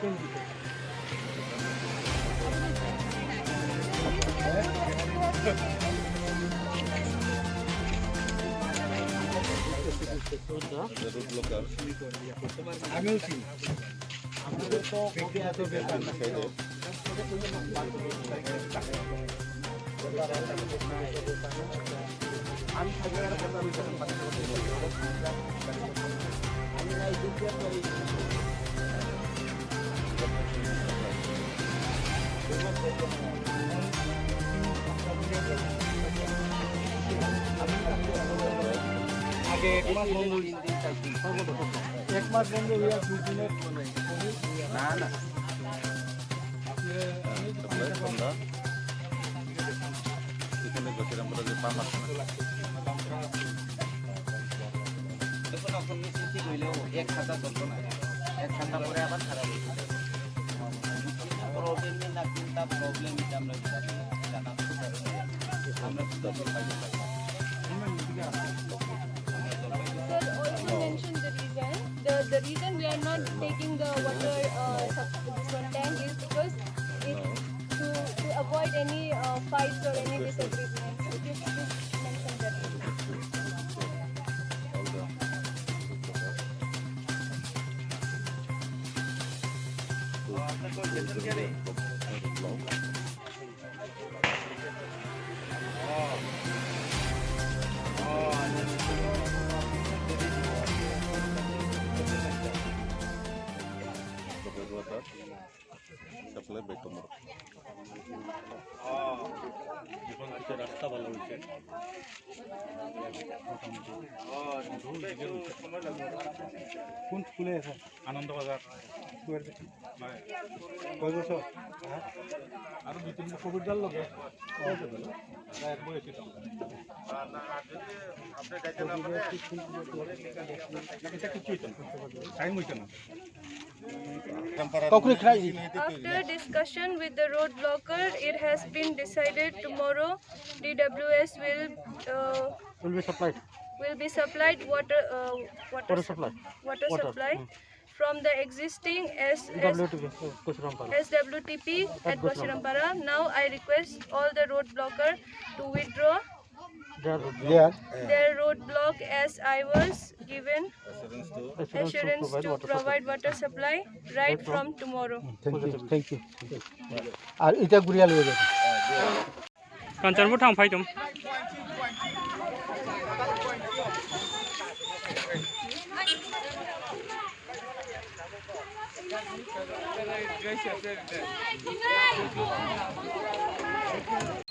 আমিও চিনি আমাদের তো ব্যক্তিগত ব্যাপার না আমি আগে এক মাস বন্ধ এক মাস বন্ধ হইয়া 2 দিনের না না এখানে বসিরামপুরে যে পাম আছে দেখুন এখন মিশিং ঠিক হইলেও এক খাতা চলতো না এক খাতা পরে আবার খারাপ হয়ে যায় প্রবলেম না চিন্তা প্রবলেম এটা আমরা জানা আমরা তো পাইতে পারি The reason we are not taking the water tank is because to avoid any fights or any disagreements. Just mention that. Supply by tomorrow. রাস্তা ভালো হয়েছে কোন স্কুলে আছে আনন্দবাজার কয় বছর আরো 2-3 কোভিড জাল লগে After discussion with the road blocker, it has been decided tomorrow DWS will be supplied water supply from the existing SWTP at Bashirampara. Now I request all the road blocker to withdraw their roadblock as I was given assurance to provide water supply right from tomorrow. Thank you. আর এটা গুড়িয়া লয়ে যাবে Kanchanpur থামফাইতম Thank you.